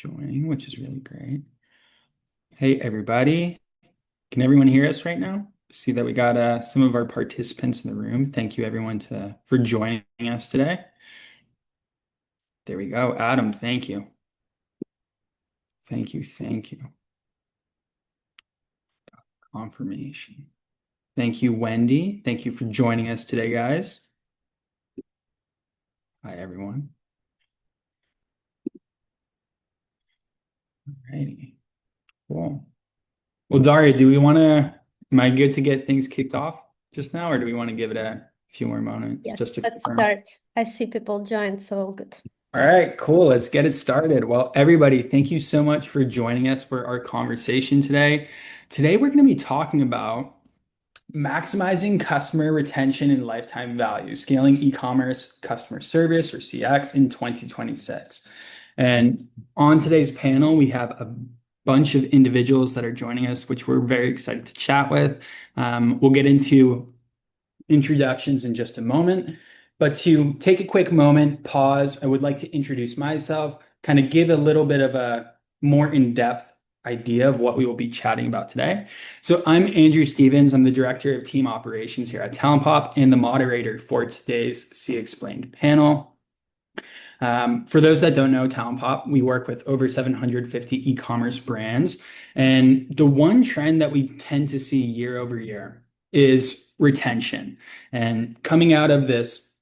joining, which is really great. Hey, everybody. Can everyone hear us right now? See that we got some of our participants in the room. Thank you, everyone, for joining us today. There we go. Adam, thank you. Thank you. Thank you. Confirmation. Thank you, Wendy. Thank you for joining us today, guys. Hi, everyone. Alrighty. Cool. Well, Daria, am I good to get things kicked off just now, or do we want to give it a few more moments Yes, just to let's confirm? start. I see people joined, so good. All right, cool. Let's get it started. Well, everybody, thank you so much for joining us for our conversation today. Today, we're going to be talking about maximizing customer retention and lifetime value, scaling e-commerce customer service or CX in 2026. And on today's panel, we have a bunch of individuals that are joining us, which we're very excited to chat with. We'll get into introductions in just a moment. But to take a quick moment, pause, I would like to introduce myself, kind of give a little bit of a more in-depth idea of what we will be chatting about today. So I'm Andrew Stevens. I'm the Director of Team Operations here at Talent Pop and the moderator for today's CXplained panel. For those that don't know Talent Pop, we work with over 750 e-commerce brands. And the one trend that we tend to see year over year is retention. And coming out of this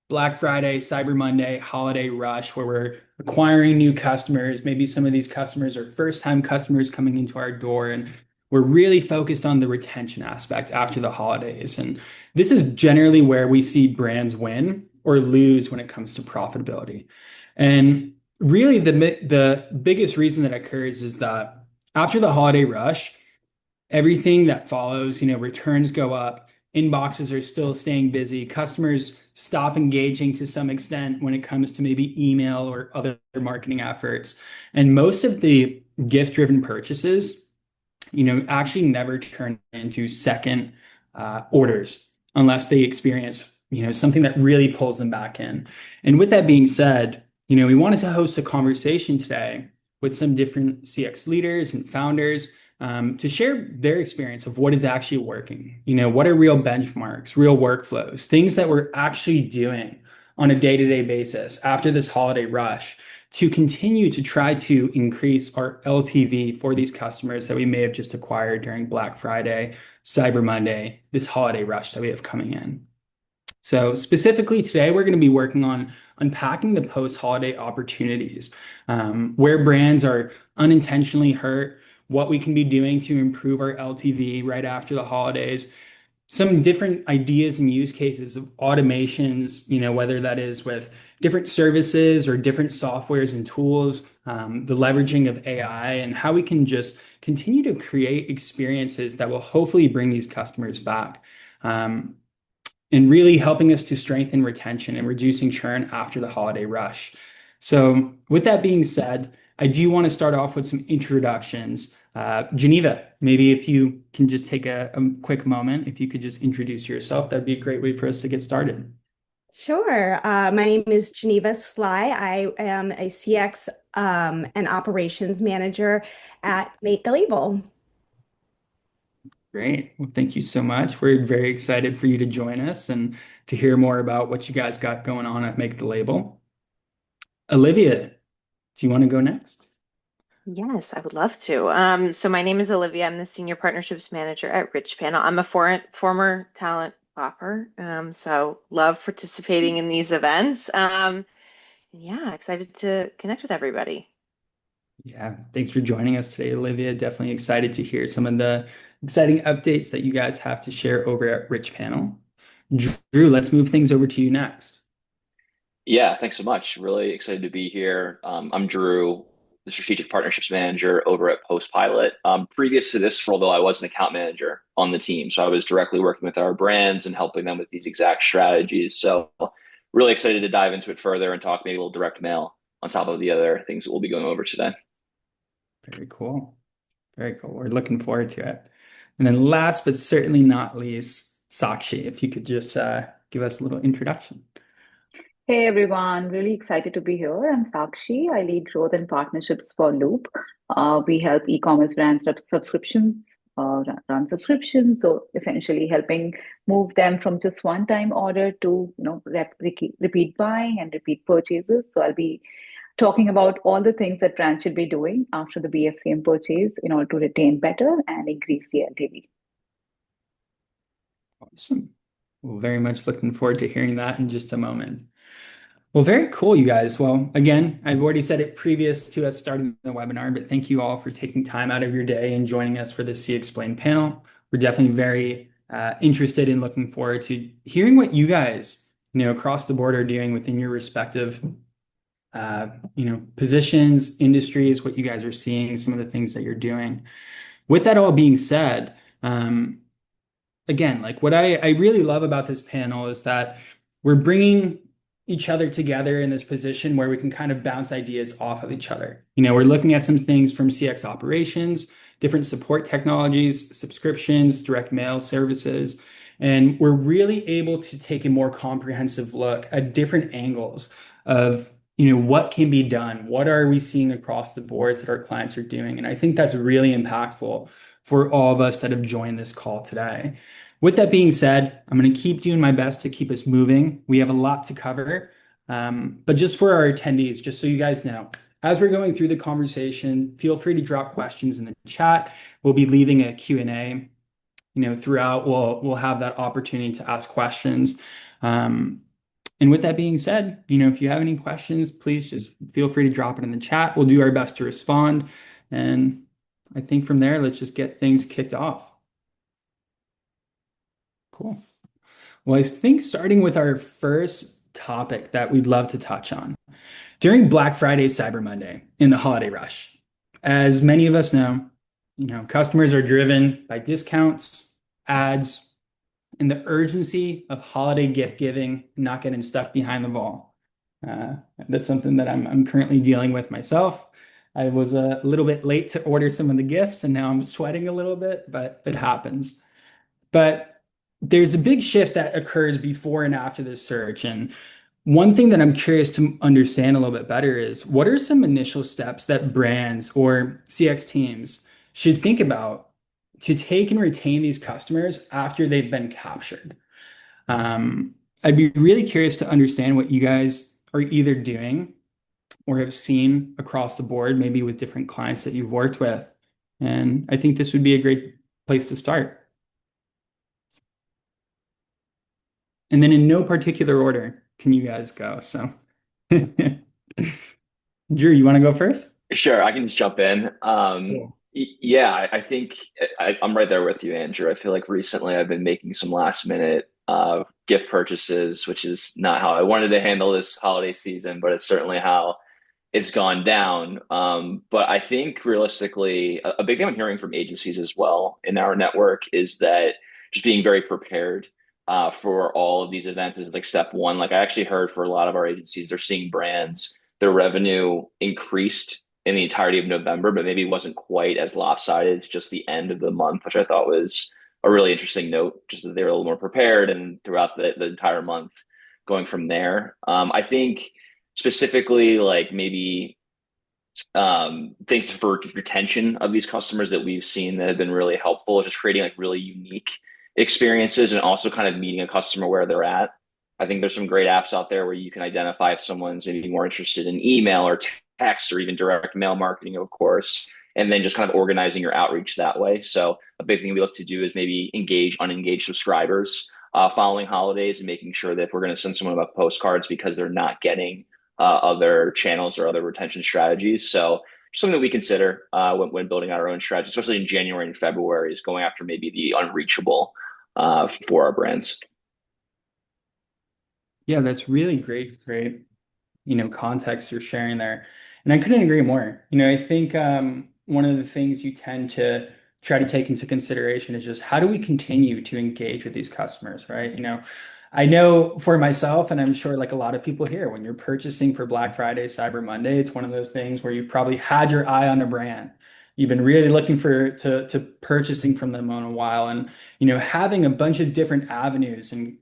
Black Friday, Cyber Monday, holiday rush, where we're acquiring new customers, maybe some of these customers are first-time customers coming into our door, and we're really focused on the retention aspect after the holidays. And this is generally where we see brands win or lose when it comes to profitability. And really, the biggest reason that occurs is that after the holiday rush, everything that follows, returns go up, inboxes are still staying busy, customers stop engaging to some extent when it comes to maybe email or other marketing efforts. And most of the gift-driven purchases, actually never turn into second orders unless they experience, something that really pulls them back in. And with that being said, we wanted to host a conversation today with some different CX leaders and founders to share their experience of what is actually working. What are real benchmarks, real workflows, things that we're actually doing on a day-to-day basis after this holiday rush to continue to try to increase our LTV for these customers that we may have just acquired during Black Friday, Cyber Monday, this holiday rush that we have coming in. So specifically today, we're going to be working on unpacking the post-holiday opportunities, where brands are unintentionally hurt, what we can be doing to improve our LTV right after the holidays, some different ideas and use cases of automations, whether that is with different services or different softwares and tools, the leveraging of AI, and how we can just continue to create experiences that will hopefully bring these customers back. And really helping us to strengthen retention and reducing churn after the holiday rush. So, with that being said, I do want to start off with some introductions. Geneva, maybe if you can just take a quick moment, if you could just introduce yourself, that'd be a great way for us to get started. Sure. My name is Geneva Sly. I am a CX and operations manager at Make the Label. Great. Well, thank you so much. We're very excited for you to join us and to hear more about what you guys got going on at Make the Label. Olivia, do you want to go next? Yes, I would love to. So my name is Olivia. I'm the Senior Partnerships Manager at Rich Panel. I'm a former talent popper, so love participating in these events. Yeah, excited to connect with everybody. Yeah, thanks for joining us today, Olivia. Definitely excited to hear some of the exciting updates that you guys have to share over at Rich Panel. Drew, let's move things over to you next. Yeah, thanks so much. Really excited to be here. I'm Drew, the Strategic Partnerships Manager over at Postpilot. Previous to this role, though, I was an account manager on the team. So I was directly working with our brands and helping them with these exact strategies. So really excited to dive into it further and talk maybe a little direct mail on top of the other things that we'll be going over today. Very cool. Very cool. We're looking forward to it. And then last but certainly not least, Sakshi, if you could just give us a little introduction. Hey everyone, really excited to be here. I'm Sakshi. I lead growth and partnerships for Loop. We help e-commerce brands run subscriptions. So essentially helping move them from just one-time order to repeat buying and repeat purchases. So I'll be talking about all the things that brands should be doing after the BFCM purchase in order to retain better and increase the LTV. Awesome. Well, very much looking forward to hearing that in just a moment. Well, very cool, you guys. Well, again, I've already said it previous to us starting the webinar, but thank you all for taking time out of your day and joining us for this CXplained panel. We're definitely very interested in looking forward to hearing what you guys, across the board are doing within your respective, positions, industries, what you guys are seeing, some of the things that you're doing. With that all being said, again, like what I really love about this panel is that we're bringing each other together in this position where we can kind of bounce ideas off of each other. We're looking at some things from CX operations, different support technologies, subscriptions, direct mail services, and we're really able to take a more comprehensive look at different angles of what can be done, what are we seeing across the boards that our clients are doing, and I think that's really impactful for all of us that have joined this call today. With that being said, I'm going to keep doing my best to keep us moving. We have a lot to cover. But just for our attendees, just so you guys know, as we're going through the conversation, feel free to drop questions in the chat. We'll be leaving a Q&A, throughout. We'll have that opportunity to ask questions. And with that being said, if you have any questions, please just feel free to drop it in the chat. We'll do our best to respond. And I think from there, let's just get things kicked off. Cool. Well, I think starting with our first topic that we'd love to touch on. During Black Friday, Cyber Monday, in the holiday rush, as many of us know, customers are driven by discounts, ads, and the urgency of holiday gift giving, not getting stuck behind the ball. That's something that I'm currently dealing with myself. I was a little bit late to order some of the gifts, and now I'm sweating a little bit, but it happens. But there's a big shift that occurs before and after this surge. And one thing that I'm curious to understand a little bit better is what are some initial steps that brands or CX teams should think about to take and retain these customers after they've been captured? I'd be really curious to understand what you guys are either doing or have seen across the board, maybe with different clients that you've worked with. And I think this would be a great place to start. And then in no particular order can you guys go. So, Drew, you want to go first? Sure, I can just jump in. Cool. Yeah, I think I'm right there with you, Andrew. I feel like recently I've been making some last minute gift purchases, which is not how I wanted to handle this holiday season, but it's certainly how it's gone down. But I think realistically, a big thing I'm hearing from agencies as well in our network is that just being very prepared for all of these events is like step one. Like I actually heard for a lot of our agencies, they're seeing brands, their revenue increased in the entirety of November, but maybe wasn't quite as lopsided as just the end of the month, which I thought was a really interesting note, just that they were a little more prepared and throughout the entire month going from there. I think specifically like maybe things for retention of these customers that we've seen that have been really helpful is just creating like really unique experiences and also kind of meeting a customer where they're at. I think there's some great apps out there where you can identify if someone's maybe more interested in email or text or even direct mail marketing, of course, and then just kind of organizing your outreach that way. So a big thing we look to do is maybe engage unengaged subscribers following holidays and making sure that if we're going to send someone about postcards because they're not getting other channels or other retention strategies. So something that we consider when building our own strategy, especially in January and February, is going after maybe the unreachable for our brands. Yeah, that's really great, context you're sharing there. And I couldn't agree more. I think one of the things you tend to try to take into consideration is just how do we continue to engage with these customers, right? I know for myself, and I'm sure like a lot of people here, when you're purchasing for Black Friday, Cyber Monday, it's one of those things where you've probably had your eye on a brand. You've been really looking to purchasing from them on a while, and having a bunch of different avenues and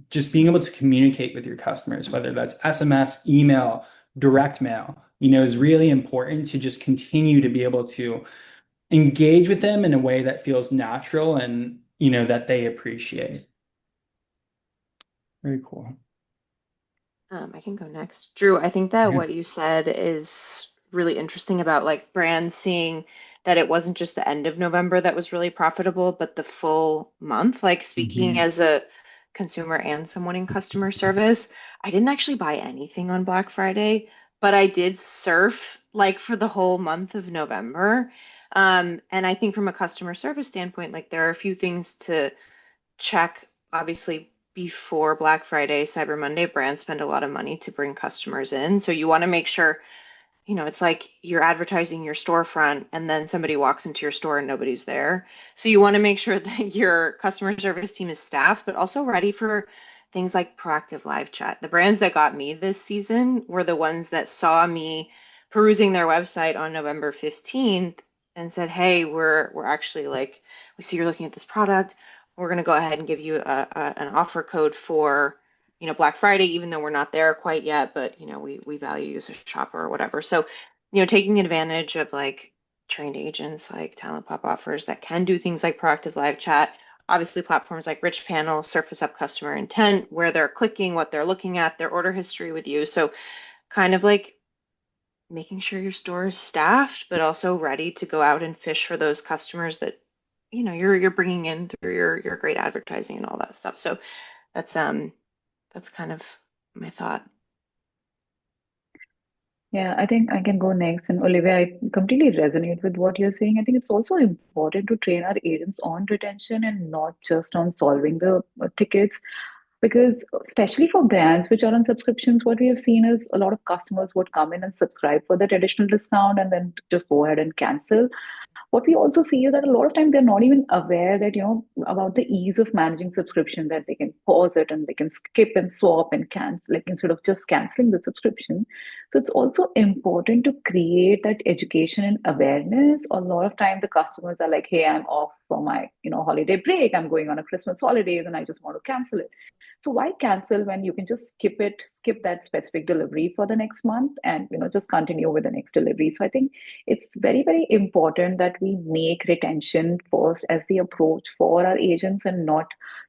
just being able to communicate with your customers, whether that's SMS, email, direct mail, is really important to just continue to be able to engage with them in a way that feels natural and, that they appreciate. Very cool. I can go next. Drew, I think that Yeah. what you said is really interesting about like brands seeing that it wasn't just the end of November that was really profitable, but the full month. Like speaking Mhm. as a consumer and someone in customer service, I didn't actually buy anything on Black Friday, but I did surf like for the whole month of November. And I think from a customer service standpoint, like there are a few things to check, obviously, before Black Friday, Cyber Monday, brands spend a lot of money to bring customers in. So you want to make sure, it's like you're advertising your storefront and then somebody walks into your store and nobody's there. So you want to make sure that your customer service team is staffed, but also ready for things like proactive live chat. The brands that got me this season were the ones that saw me perusing their website on November 15th and said, "Hey, we're actually like, we see you're looking at this product. We're going to go ahead and give you an offer code for Black Friday, even though we're not there quite yet, but we value you as a shopper or whatever." So, taking advantage of like trained agents like Talent Pop offers that can do things like proactive live chat. Obviously, platforms like Rich Panel surface up customer intent, where they're clicking, what they're looking at, their order history with you. So, kind of like making sure your store is staffed, but also ready to go out and fish for those customers that you're bringing in through your great advertising and all that stuff. So that's kind of my thought. Yeah, I think I can go next. And Olivia, I completely resonate with what you're saying. I think it's also important to train our agents on retention and not just on solving the tickets. Because especially for brands which are on subscriptions, what we have seen is a lot of customers would come in and subscribe for that additional discount and then just go ahead and cancel. What we also see is that a lot of times they're not even aware that about the ease of managing subscription, that they can pause it and they can skip and swap and cancel, like instead of just canceling the subscription. So it's also important to create that education and awareness. A lot of times the customers are like, hey, I'm off for my holiday break, I'm going on a Christmas holidays and I just want to cancel it. So why cancel when you can just skip that specific delivery for the next month and just continue with the next delivery. So I think it's very, very important that we make retention first as the approach for our agents and not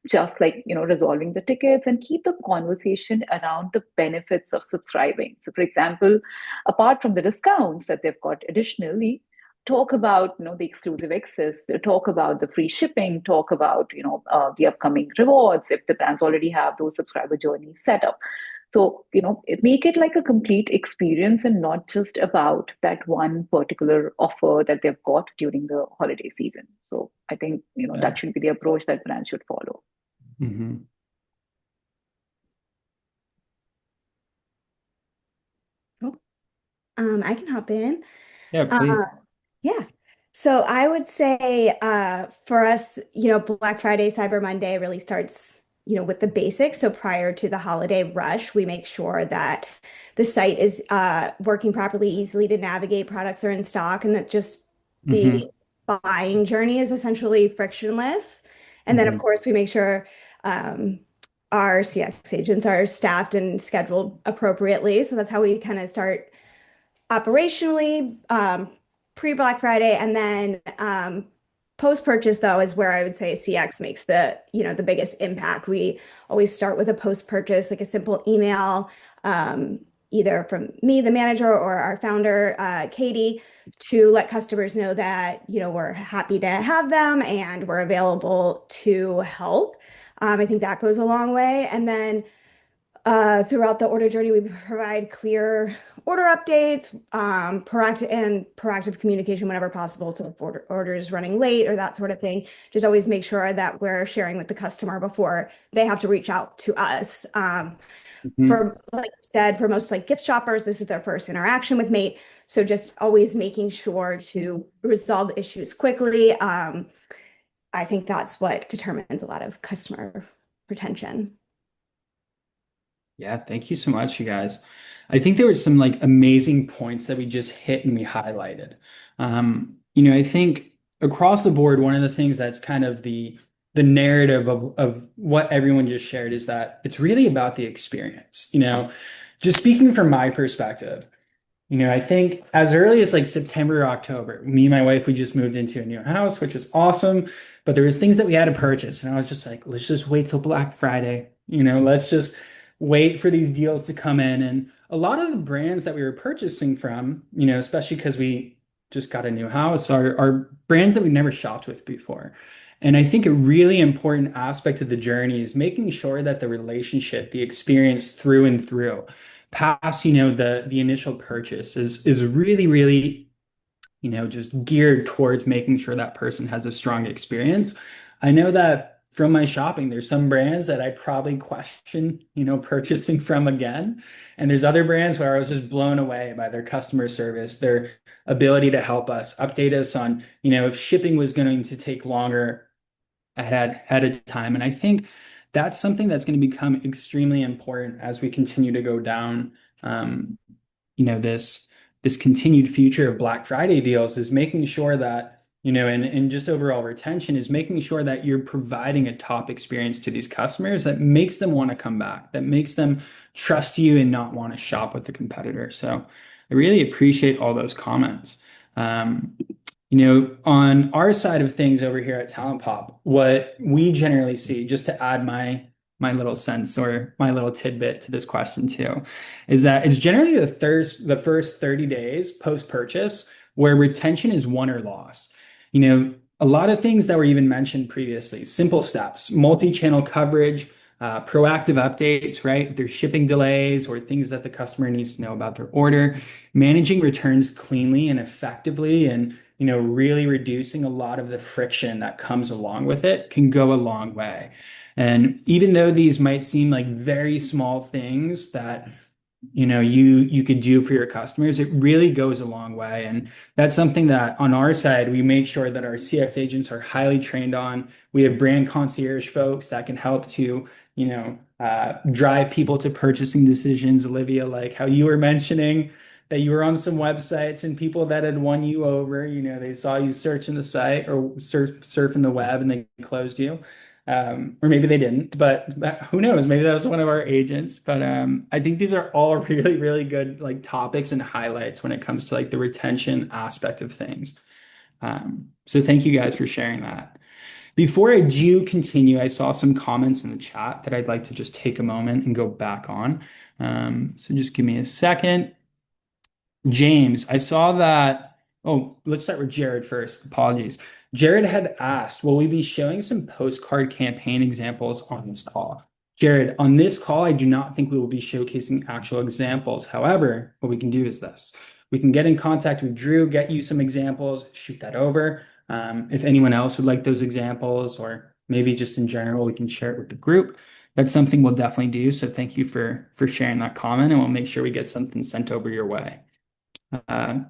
just like, resolving the tickets, and keep the conversation around the benefits of subscribing. So, for example, apart from the discounts that they've got additionally, talk about the exclusive access, talk about the free shipping, talk about the upcoming rewards if the brands already have those subscriber journeys set up. So, make it like a complete experience and not just about that one particular offer that they've got during the holiday season. So I think, Yeah. that should be the approach that brands should follow. Mhm. Oh, I can hop in. Yeah, please. Uh, yeah. So I would say for us, Black Friday, Cyber Monday really starts, with the basics. So prior to the holiday rush, we make sure that the site is working properly, easily to navigate, products are in stock, and that just the Hmm. buying journey is essentially frictionless. And then, of Hmm. course, we make sure um, our CX agents are staffed and scheduled appropriately. So that's how we kind of start operationally, pre-Black Friday, and then post-purchase though is where I would say CX makes the biggest impact. We always start with a post-purchase, like a simple email, either from me, the manager, or our founder, Katie, to let customers know that we're happy to have them and we're available to help. I think that goes a long way. And then throughout the order journey, we provide clear order updates, proactive communication whenever possible. So if order is running late or that sort of thing, just always make sure that we're sharing with the customer before they have to reach out to us. Hmm. For like you said, for most like gift shoppers, this is their first interaction with Mate. So just always making sure to resolve issues quickly. I think that's what determines a lot of customer retention. Yeah, thank you so much, you guys. I think there were some like amazing points that we just hit and we highlighted. I think across the board, one of the things that's kind of the narrative of what everyone just shared is that it's really about the experience. Just speaking from my perspective, I think as early as like September or October, me and my wife, we just moved into a new house, which is awesome. But there was things that we had to purchase. And I was just like, let's just wait till Black Friday. Let's just wait for these deals to come in. And a lot of the brands that we were purchasing from, especially because we just got a new house, are brands that we never shopped with before. And I think a really important aspect of the journey is making sure that the relationship, the experience through and through, past the initial purchase is really really just geared towards making sure that person has a strong experience. I know that from my shopping there's some brands that I probably question purchasing from again, and there's other brands where I was just blown away by their customer service, their ability to help us update us on if shipping was going to take longer ahead of time. And I think that's something that's going to become extremely important as we continue to go down, um, this continued future of Black Friday deals, is making sure that, and just overall retention is making sure that you're providing a top experience to these customers that makes them want to come back, that makes them trust you and not want to shop with the competitor. So I really appreciate all those comments. On our side of things over here at Talent Pop, what we generally see, just to add my little sense or my little tidbit to this question too, is that it's generally the first 30 days post-purchase where retention is won or lost. A lot of things that were even mentioned previously, simple steps, multi-channel coverage, proactive updates, right? If there's shipping delays or things that the customer needs to know about their order, managing returns cleanly and effectively, and really reducing a lot of the friction that comes along with it can go a long way. And even though these might seem like very small things that you could do for your customers, it really goes a long way. And that's something that on our side we make sure that our CX agents are highly trained on. We have brand concierge folks that can help to drive people to purchasing decisions. Olivia, like how you were mentioning that you were on some websites and people that had won you over, they saw you searching the site or surfing the web and they closed you. Or maybe they didn't, but who knows? Maybe that was one of our agents. But I think these are all really, really good like topics and highlights when it comes to like the retention aspect of things. So thank you guys for sharing that. Before I do continue, I saw some comments in the chat that I'd like to just take a moment and go back on. So just give me a second. James, I saw that. Oh, let's start with Jared first. Apologies. Jared had asked, will we be showing some postcard campaign examples on this call? Jared, on this call, I do not think we will be showcasing actual examples. However, what we can do is this. We can get in contact with Drew, get you some examples, shoot that over. If anyone else would like those examples, or maybe just in general, we can share it with the group. That's something we'll definitely do. So thank you for sharing that comment, and we'll make sure we get something sent over your way.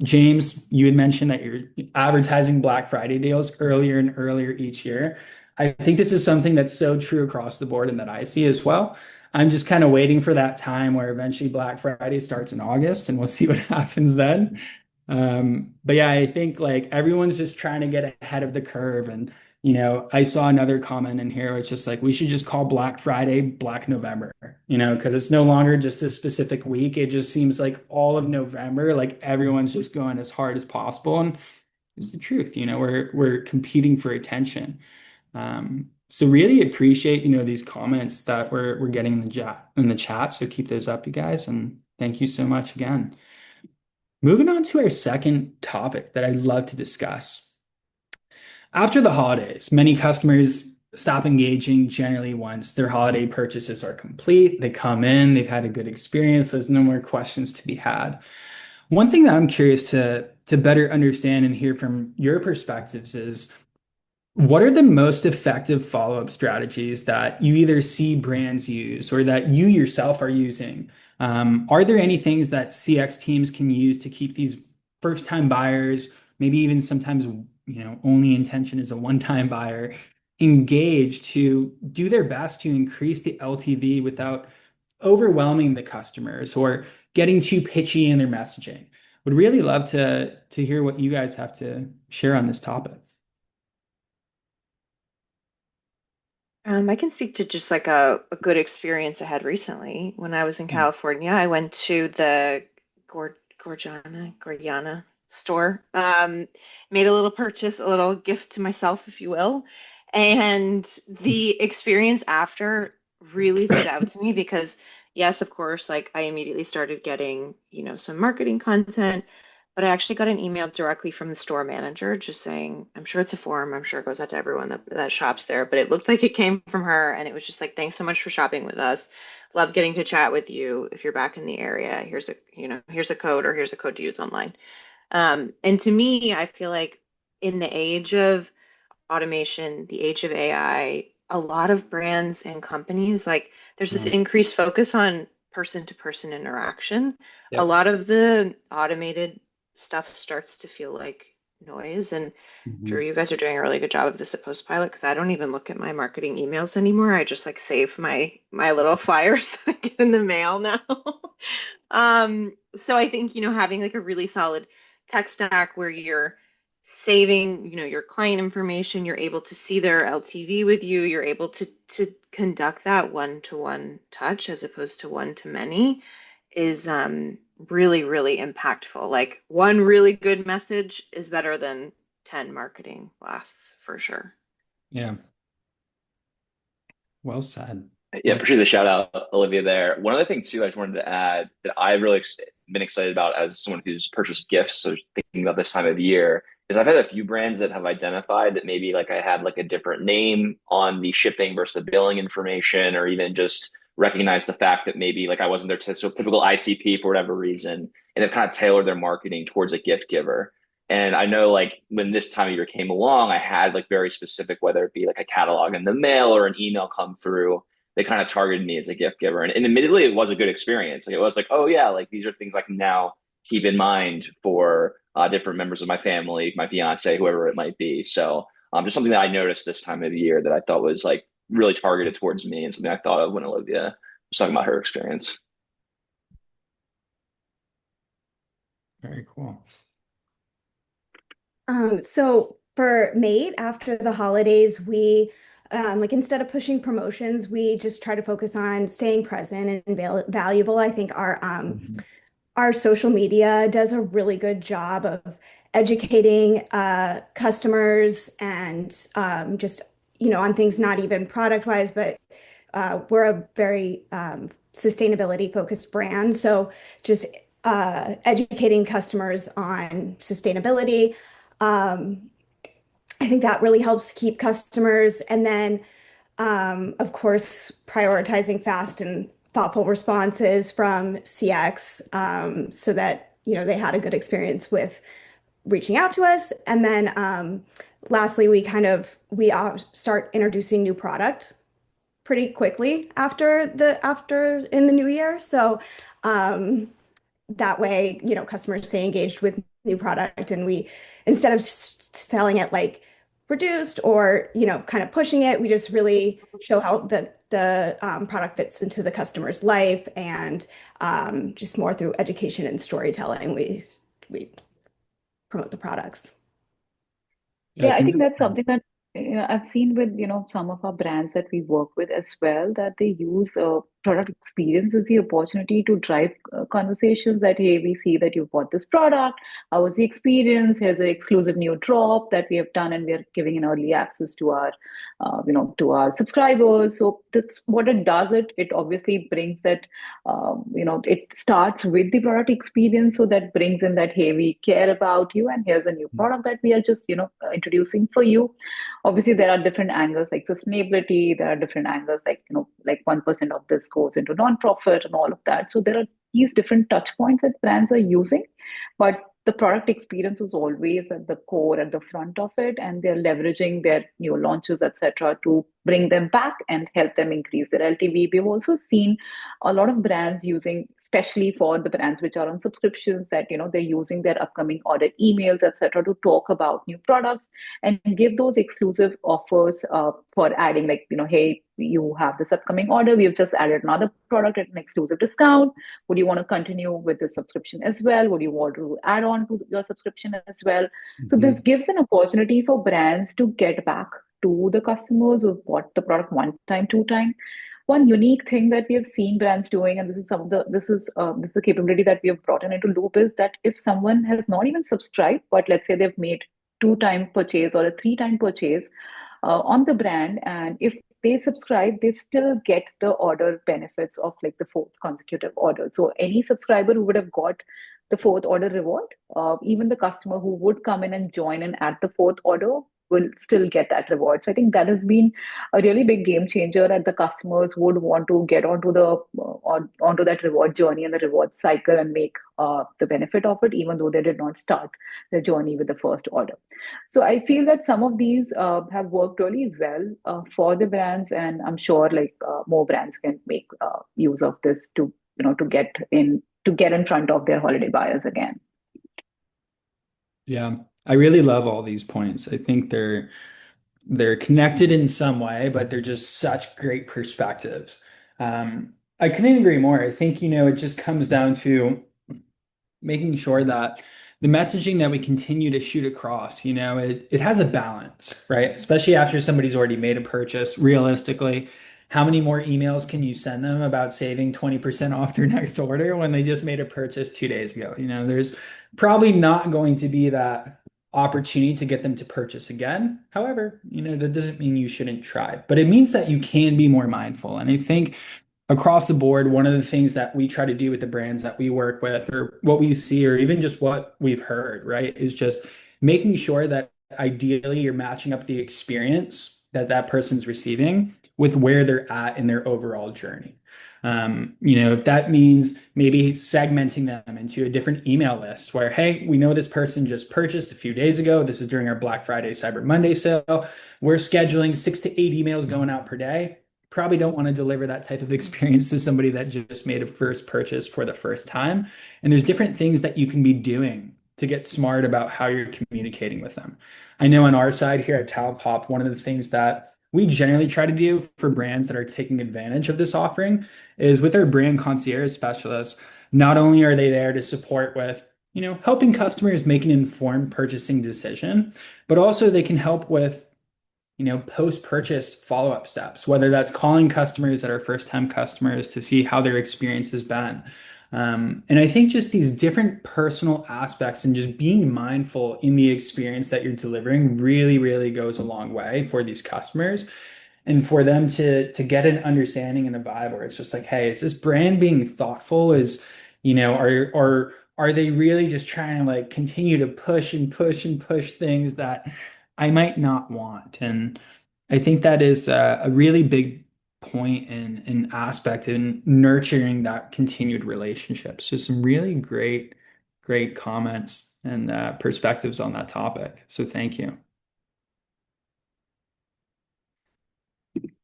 James, you had mentioned that you're advertising Black Friday deals earlier and earlier each year. I think this is something that's so true across the board and that I see as well. I'm just kind of waiting for that time where eventually Black Friday starts in August and we'll see what happens then. But yeah, I think like everyone's just trying to get ahead of the curve. And, I saw another comment in here. It's just like, we should just call Black Friday Black November, because it's no longer just this specific week. It just seems like all of November, like everyone's just going as hard as possible. And it's the truth, we're competing for attention. So really appreciate, these comments that we're getting in the chat. So keep those up, you guys. And thank you so much again. Moving on to our second topic that I'd love to discuss. After the holidays, many customers stop engaging generally once their holiday purchases are complete. They come in, they've had a good experience, there's no more questions to be had. One thing that I'm curious to better understand and hear from your perspectives is, what are the most effective follow-up strategies that you either see brands use or that you yourself are using? Are there any things that CX teams can use to keep these first-time buyers, maybe even sometimes, only intention is a one-time buyer, engaged to do their best to increase the LTV without overwhelming the customers or getting too pitchy in their messaging? Would really love to hear what you guys have to share on this topic. I can speak to just like a good experience I had recently. When I was in Mm. California, I went to the Gorgiana store. Made a little purchase, a little gift to myself, if you will. And the experience after really stood out to me because, yes, of course, like I immediately started getting, some marketing content. But I actually got an email directly from the store manager just saying, I'm sure it's a form, I'm sure it goes out to everyone that shops there, but it looked like it came from her. And it was just like, thanks so much for shopping with us. Love getting to chat with you. If you're back in the area, here's a code or here's a code to use online. And to me, I feel like in the age of automation, the age of AI, a lot of brands and companies, like there's this Mm. increased focus on person to person interaction. A Yep. lot of the automated stuff starts to feel like noise. And Drew, Mhm. you guys are doing a really good job of this at Postpilot because I don't even look at my marketing emails anymore. I just like save my little flyers that I get in the mail now. So I think, having like a really solid tech stack where you're saving, your client information, you're able to see their LTV with you, you're able to conduct that one-to-one touch as opposed to one-to-many is really, really impactful. Like one really good message is better than 10 marketing blasts for sure. Yeah. Well said. Yeah, Well, appreciate the shout out, Olivia. There. One other thing too, I just wanted to add that I've really been excited about as someone who's purchased gifts. So thinking about this time of year, is I've had a few brands that have identified that maybe like I had like a different name on the shipping versus the billing information, or even just recognize the fact that maybe like I wasn't their so typical ICP for whatever reason, and have kind of tailored their marketing towards a gift giver. And I know like when this time of year came along, I had like very specific, whether it be like a catalog in the mail or an email come through, they kind of targeted me as a gift giver. And admittedly, it was a good experience. Like it was like, oh yeah, like these are things I can now keep in mind for different members of my family, my fiance, whoever it might be. So just something that I noticed this time of the year that I thought was like really targeted towards me and something I thought of when Olivia was talking about her experience. very cool. So for Mate, after the holidays, we like instead of pushing promotions, we just try to focus on staying present and valuable. I think Mhm. our social media does a really good job of educating customers and just on things not even product wise, but we're a very sustainability focused brand. So just educating customers on sustainability. Um, I think that really helps keep customers. And then, of course, prioritizing fast and thoughtful responses from CX so that, they had a good experience with reaching out to us. And then lastly, we start introducing new product pretty quickly after in the new year. So um, that way, customers stay engaged with new product, and we instead of selling it like reduced or kind of pushing it, we just really show how the product fits into the customer's life, and just more through education and storytelling, we promote the products. Yeah, I Yeah, I think think that's something that I've seen with some of our brands that we work with as well, that they use product experience as the opportunity to drive conversations that, hey, we see that you bought this product. How was the experience? Here's an exclusive new drop that we have done, and we are giving an early access to our to our subscribers. So that's what it does. It obviously brings that it starts with the product experience, so that brings in that, hey, we care about you, and here's a new product that we are just introducing for you. Obviously there are different angles like sustainability, there are different angles like like 1% of this goes into non-profit and all of that. So there are these different touch points that brands are using, but the product experience is always at the core, at the front of it, and they're leveraging their new launches, etc., to bring them back and help them increase their LTV. We've also seen a lot of brands using, especially for the brands which are on subscriptions, that they're using their upcoming order emails, etc., to talk about new products and give those exclusive offers for adding, like hey, you have this upcoming order, we've just added another product at an exclusive discount. Would you want to continue with the subscription as well? Would you want to add on to your subscription as well? So this Mhm. gives an opportunity for brands to get back to the customers who bought the product one time, two time. One unique thing that we have seen brands doing, and this is the capability that we have brought in into Loop, is that if someone has not even subscribed, but let's say they've made two-time purchase or a three-time purchase on the brand, and if they subscribe, they still get the order benefits of like the fourth consecutive order. So any subscriber who would have got the fourth order reward, even the customer who would come in and join in at the fourth order will still get that reward. So I think that has been a really big game changer, and the customers would want to get onto that reward journey and the reward cycle and make the benefit of it, even though they did not start the journey with the first order. So I feel that some of these have worked really well for the brands, and I'm sure like more brands can make use of this to to get in front of their holiday buyers again. Yeah, I really love all these points. I think they're connected in some way, but they're just such great perspectives. I couldn't agree more. I think, it just comes down to making sure that the messaging that we continue to shoot across, it has a balance, right? Especially after somebody's already made a purchase. Realistically, how many more emails can you send them about saving 20% off their next order when they just made a purchase 2 days ago? There's probably not going to be that opportunity to get them to purchase again. However, that doesn't mean you shouldn't try, but it means that you can be more mindful. And I think across the board, one of the things that we try to do with the brands that we work with, or what we see, or even just what we've heard, right, is just making sure that ideally you're matching up the experience that that person's receiving with where they're at in their overall journey. If that means maybe segmenting them into a different email list where, hey, we know this person just purchased a few days ago. This is during our Black Friday, Cyber Monday sale. We're scheduling 6 to 8 emails going out per day. Probably don't want to deliver that type of experience to somebody that just made a first purchase for the first time. And there's different things that you can be doing to get smart about how you're communicating with them. I know on our side here at Talent Pop, one of the things that we generally try to do for brands that are taking advantage of this offering is with our brand concierge specialists. Not only are they there to support with, helping customers make an informed purchasing decision, but also they can help with post-purchase follow-up steps, whether that's calling customers that are first-time customers to see how their experience has been. And I think just these different personal aspects and just being mindful in the experience that you're delivering really, really goes a long way for these customers and for them to get an understanding and a vibe where it's just like, hey, is this brand being thoughtful? Are they really just trying to like continue to push and push and push things that I might not want? And I think that is a really big point and aspect in nurturing that continued relationship. So some really great, great comments and perspectives on that topic. So thank you.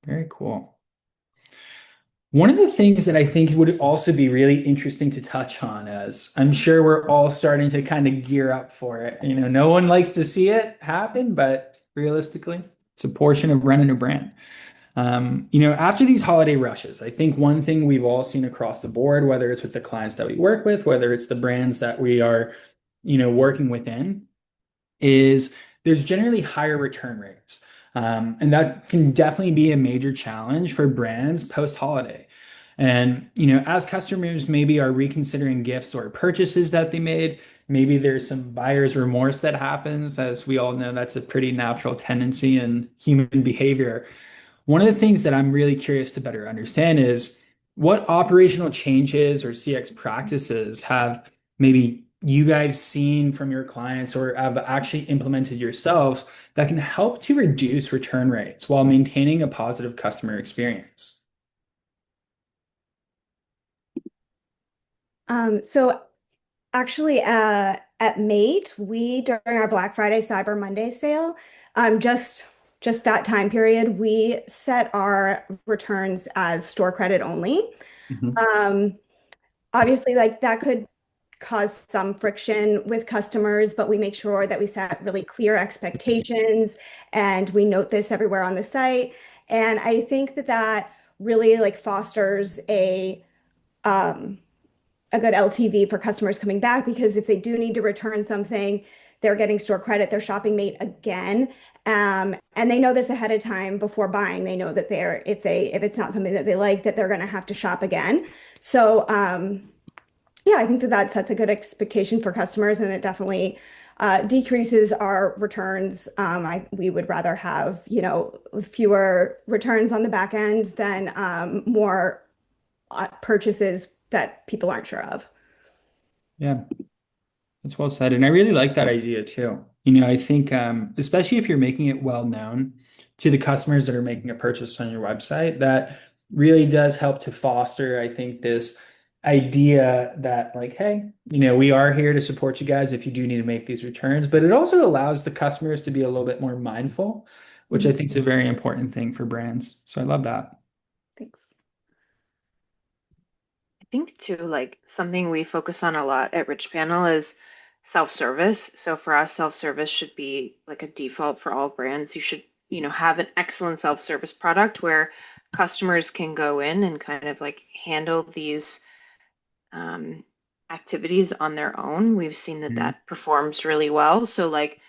Very cool. One of the things that I think would also be really interesting to touch on, as I'm sure we're all starting to kind of gear up for it. No one likes to see it happen, but realistically, it's a portion of running a brand. After these holiday rushes, I think one thing we've all seen across the board, whether it's with the clients that we work with, whether it's the brands that we are, working within, is there's generally higher return rates. And that can definitely be a major challenge for brands post-holiday. And, as customers maybe are reconsidering gifts or purchases that they made, maybe there's some buyer's remorse that happens. As we all know, that's a pretty natural tendency in human behavior. One of the things that I'm really curious to better understand is what operational changes or CX practices have maybe you guys seen from your clients or have actually implemented yourselves that can help to reduce return rates while maintaining a positive customer experience? So actually, at Mate, we during our Black Friday Cyber Monday sale, just that time period, we set our returns as store credit only. Mhm. Obviously, like that could cause some friction with customers, but we make sure that we set really clear expectations and we note this everywhere on the site. And I think that that really like fosters a good LTV for customers coming back, because if they do need to return something, they're getting store credit, they're shopping mate again. And they know this ahead of time before buying. They know that if it's not something that they like, that they're going to have to shop again. So, yeah, I think that sets a good expectation for customers, and it definitely decreases our returns. We would rather have, fewer returns on the back end than more purchases that people aren't sure of. Yeah, that's well said. And I really like that idea too. I think especially if you're making it well known to the customers that are making a purchase on your website, that really does help to foster, I think, this idea that like, hey, we are here to support you guys if you do need to make these returns, but it also allows the customers to be a little bit more mindful, which I think is a very important thing for brands. So I love that. Thanks. I think too, like something we focus on a lot at Rich Panel is self-service. So for us, self-service should be like a default for all brands. You should, have an excellent self-service product where customers can go in and kind of like handle these um, activities on their own. We've seen that Mhm. that performs really well. So like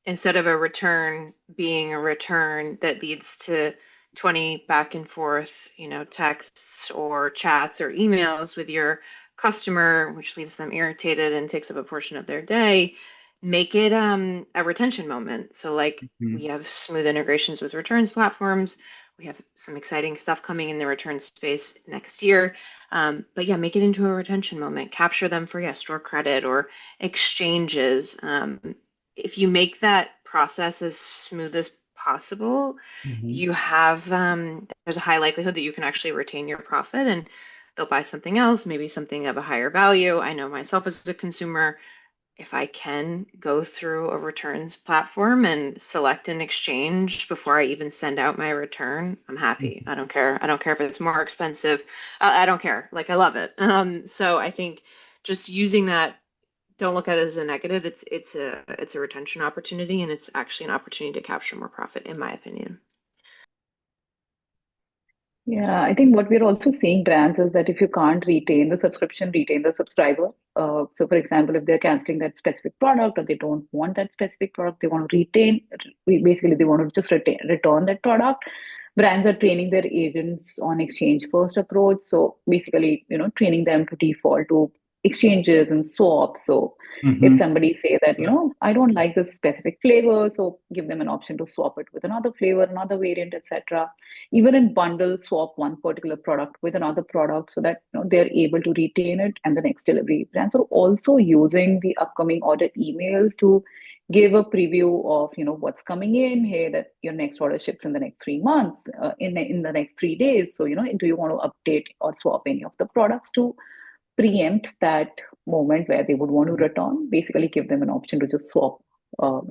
instead of a return being a return that leads to 20 back and forth, texts or chats or emails with your customer, which leaves them irritated and takes up a portion of their day, make it a retention moment. So like we Mhm. have smooth integrations with returns platforms. We have some exciting stuff coming in the return space next year. But yeah, make it into a retention moment. Capture them for store credit or exchanges. If you make that process as smooth as possible, Mhm. you have there's a high likelihood that you can actually retain your profit and they'll buy something else, maybe something of a higher value. I know myself as a consumer, if I can go through a returns platform and select an exchange before I even send out my return, I'm happy. I don't care. I don't care if it's more expensive. I don't care. Like I love it. So I think just using that, don't look at it as a negative. It's a retention opportunity and it's actually an opportunity to capture more profit, in my opinion. Yeah, I think what we're also seeing, brands, is that if you can't retain the subscription, retain the subscriber. So, for example, if they're canceling that specific product or they don't want that specific product, they want to retain, basically, they want to just return that product. Brands are training their agents on exchange first approach. So, basically, training them to default to exchanges and swaps. So, if Mhm. somebody say that, I don't like this specific flavor, so give them an option to swap it with another flavor, another variant, etc. Even in bundle, swap one particular product with another product so that they're able to retain it, and the next delivery. Brands are also using the upcoming order emails to give a preview of what's coming in. Hey, that your next order ships in the next 3 months, in the next 3 days. So do you want to update or swap any of the products to preempt that moment where they would want to return? Basically, give them an option to just swap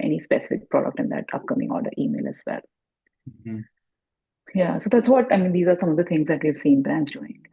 any specific product in that upcoming order email as well. Mhm. Yeah, so that's what I mean. These are some of the things that we've seen brands doing.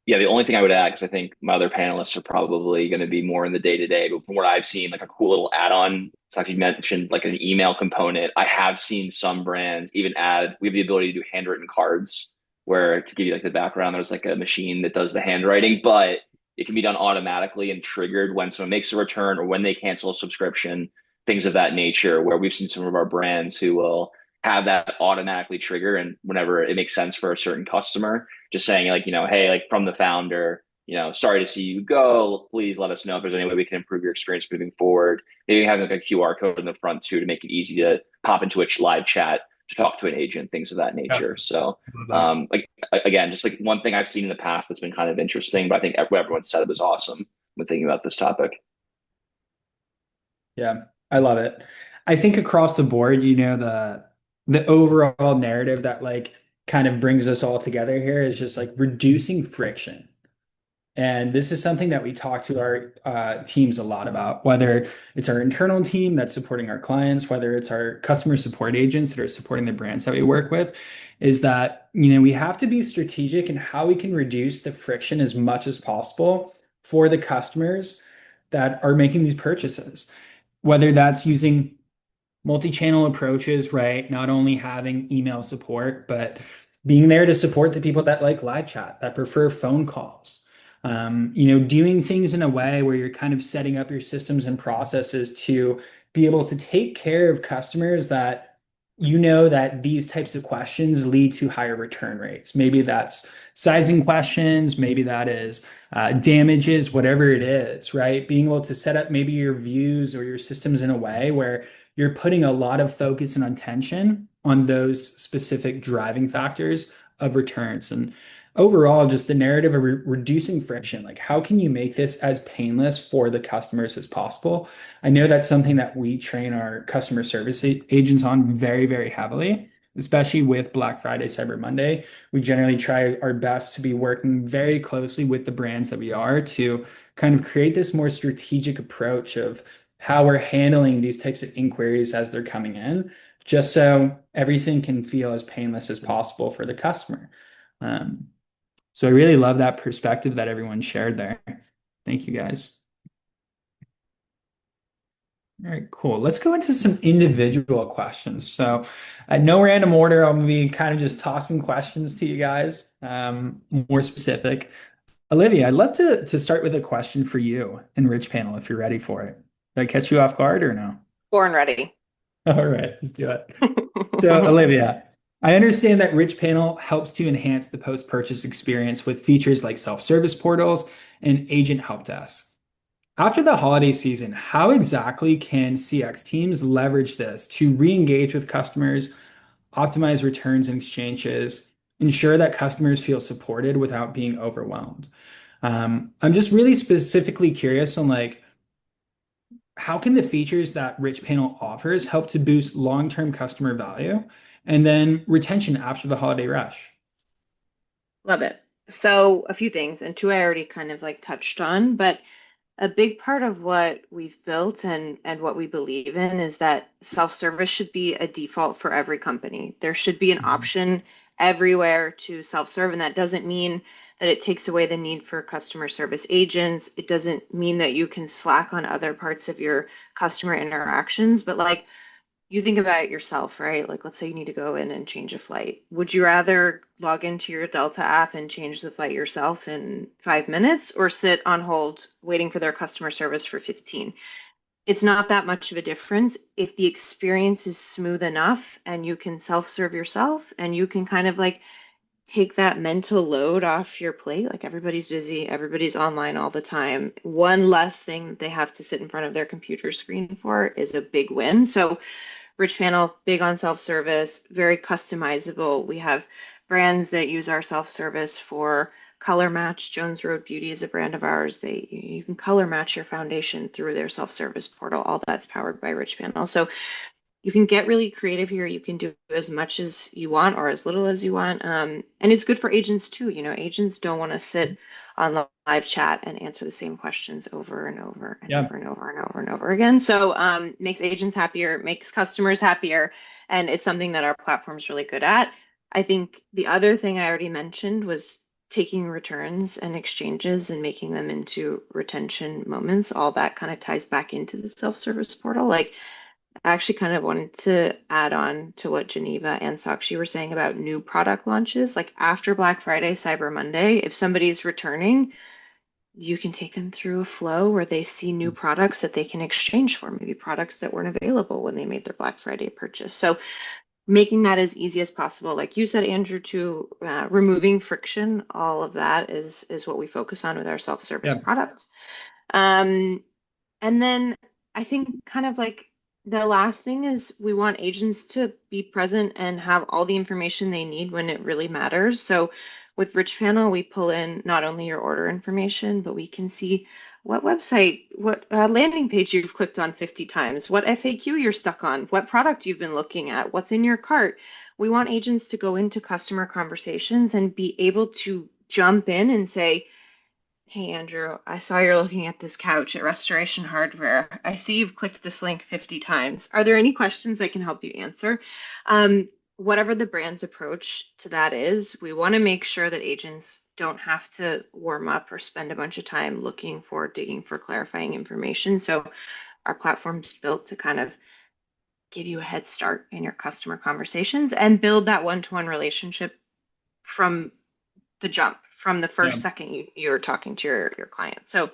Yeah, the only thing I would add, because I think my other panelists are probably going to be more in the day to day, but from what I've seen, like a cool little add on, it's like you mentioned, like an email component. I have seen some brands even add, we have the ability to do handwritten cards where to give you like the background, there's like a machine that does the handwriting, but it can be done automatically and triggered when someone makes a return or when they cancel a subscription, things of that nature, where we've seen some of our brands who will have that automatically trigger and whenever it makes sense for a certain customer just saying like, hey, like from the founder, sorry to see you go. Please let us know if there's any way we can improve your experience moving forward. Maybe having like a QR code in the front too to make it easy to pop into a live chat to talk to an agent, things of that Yeah, nature. So, I love that. like again, just like one thing I've seen in the past that's been kind of interesting, but I think what everyone said was awesome when thinking about this topic. Yeah, I love it. I think across the board, the overall narrative that like kind of brings us all together here is just like reducing friction. And this is something that we talk to our teams a lot about, whether it's our internal team that's supporting our clients, whether it's our customer support agents that are supporting the brands that we work with, is that, we have to be strategic in how we can reduce the friction as much as possible for the customers that are making these purchases, whether that's using multi-channel approaches, right? Not only having email support, but being there to support the people that like live chat, that prefer phone calls. Doing things in a way where you're kind of setting up your systems and processes to be able to take care of customers that that these types of questions lead to higher return rates. Maybe that's sizing questions, maybe that is damages, whatever it is, right? Being able to set up maybe your views or your systems in a way where you're putting a lot of focus and attention on those specific driving factors of returns. And overall, just the narrative of reducing friction. Like, how can you make this as painless for the customers as possible? I know that's something that we train our customer service agents on very, very heavily, especially with Black Friday, Cyber Monday. We generally try our best to be working very closely with the brands that we are to kind of create this more strategic approach of how we're handling these types of inquiries as they're coming in, just so everything can feel as painless as possible for the customer. Um, so I really love that perspective that everyone shared there. Thank you guys. All right, cool. Let's go into some individual questions. So, at no random order, I'm gonna be kind of just tossing questions to you guys, more specific. Olivia, I'd love to start with a question for you and Rich Panel if you're ready for it. Did I catch you off guard or no? Born ready. All right, let's do it. So, Olivia, I understand that Rich Panel helps to enhance the post-purchase experience with features like self-service portals and agent help desk. After the holiday season, how exactly can CX teams leverage this to re-engage with customers, optimize returns and exchanges, ensure that customers feel supported without being overwhelmed? I'm just really specifically curious on like how can the features that Rich Panel offers help to boost long-term customer value and then retention after the holiday rush? Love it. So a few things, and two I already kind of like touched on, but a big part of what we've built and what we believe in is that self-service should be a default for every company. There should be an Mhm. option everywhere to self-serve, and that doesn't mean that it takes away the need for customer service agents. It doesn't mean that you can slack on other parts of your customer interactions, but like you think about it yourself, right? Like, let's say you need to go in and change a flight. Would you rather log into your Delta app and change the flight yourself in 5 minutes or sit on hold waiting for their customer service for 15? It's not that much of a difference if the experience is smooth enough and you can self-serve yourself and you can kind of like take that mental load off your plate. Like everybody's busy, everybody's online all the time. One less thing that they have to sit in front of their computer screen for is a big win. So Rich Panel, big on self-service, very customizable. We have brands that use our self-service for color match. Jones Road Beauty is a brand of ours. You can color match your foundation through their self-service portal. All that's powered by Rich Panel. So you can get really creative here. You can do as much as you want or as little as you want. And it's good for agents too. You know, agents don't want to sit on live chat and answer the same questions over and over and Yeah. over and over and over and over again. So makes agents happier, makes customers happier, and it's something that our platform's really good at. I think the other thing I already mentioned was taking returns and exchanges and making them into retention moments. All that kind of ties back into the self-service portal. Like I actually kind of wanted to add on to what Geneva and Sakshi were saying about new product launches. Like after Black Friday, Cyber Monday, if somebody's returning, you can take them through a flow where they see new products that they can exchange for, maybe products that weren't available when they made their Black Friday purchase. So making that as easy as possible, like you said, Andrew, to removing friction, all of that is what we focus on with our self-service Yeah. products. Um, and then I think kind of like the last thing is we want agents to be present and have all the information they need when it really matters. So with Rich Panel, we pull in not only your order information, but we can see what website, what landing page you've clicked on 50 times, what FAQ you're stuck on, what product you've been looking at, what's in your cart. We want agents to go into customer conversations and be able to jump in and say, "Hey Andrew, I saw you're looking at this couch at Restoration Hardware. I see you've clicked this link 50 times. Are there any questions I can help you answer?" Whatever the brand's approach to that is, we want to make sure that agents don't have to warm up or spend a bunch of time looking for, digging for clarifying information. So our platform's built to kind of give you a head start in your customer conversations and build that one-to-one relationship from the jump, from the Yeah. first second you're talking to your client. So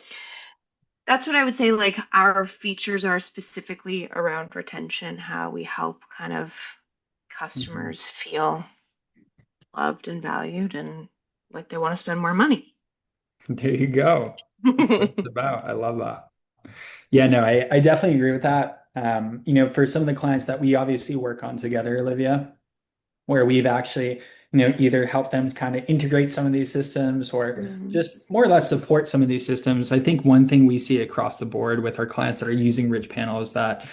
that's what I would say, like our features are specifically around retention, how we help kind of Mhm. customers feel loved and valued and like they want to spend more money. There you go. That's what it's about. I love that. Yeah, no, I definitely agree with that. For some of the clients that we obviously work on together, Olivia, where we've actually, either helped them to kind of integrate some of these systems or Mhm. just more or less support some of these systems. I think one thing we see across the board with our clients that are using Rich Panel is that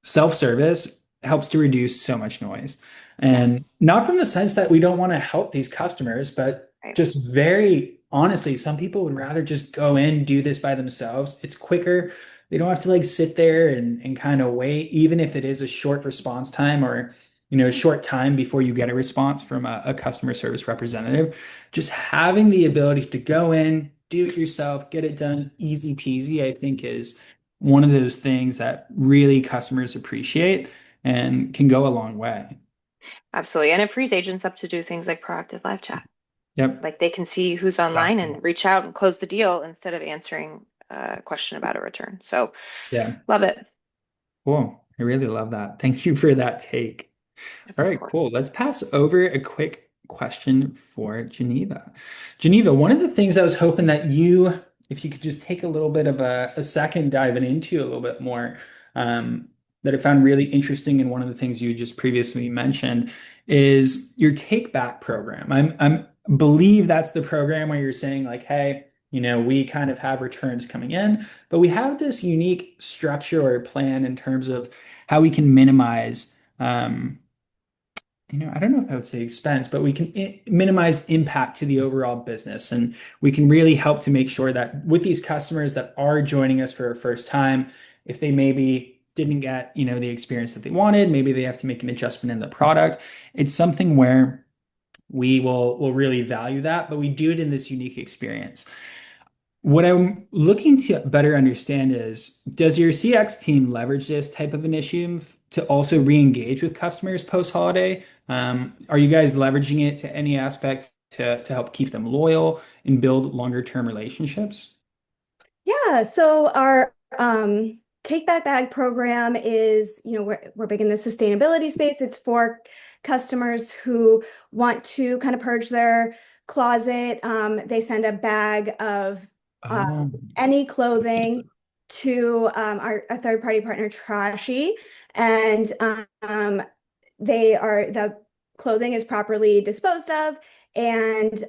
self-service helps to reduce so much noise. Yeah, And not from the sense that we don't want to help these customers, but right. just very honestly, some people would rather just go in, do this by themselves. It's quicker. They don't have to like sit there and kind of wait, even if it is a short response time or a short time before you get a response from a customer service representative. Just having the ability to go in, do it yourself, get it done easy peasy, I think is one of those things that really customers appreciate and can go a long way. Absolutely. And it frees agents up to do things like proactive live chat. Yep. Like they can see who's online Exactly. and reach out and close the deal instead of answering a question about a return. So Yeah. love it. Cool. I really love that. Thank you for that take. All Of right, cool. course. Let's pass over a quick question for Geneva. Geneva, one of the things I was hoping that if you could just take a little bit of a second diving into a little bit more, um, that I found really interesting, and one of the things you just previously mentioned is your take back program. I'm believe that's the program where you're saying like, hey, we kind of have returns coming in, but we have this unique structure or plan in terms of how we can minimize. I don't know if I would say expense, but we can minimize impact to the overall business. And we can really help to make sure that with these customers that are joining us for a first time, if they maybe didn't get, the experience that they wanted, maybe they have to make an adjustment in the product. It's something where we will really value that, but we do it in this unique experience. What I'm looking to better understand is, does your CX team leverage this type of initiative to also re-engage with customers post-holiday? Are you guys leveraging it to any aspect to help keep them loyal and build longer-term relationships? Yeah, so our Take Back Bag program is, we're big in the sustainability space. It's for customers who want to kind of purge their closet. They send a bag of Oh, any clothing to our third-party partner, Trashy, and the clothing is properly disposed of and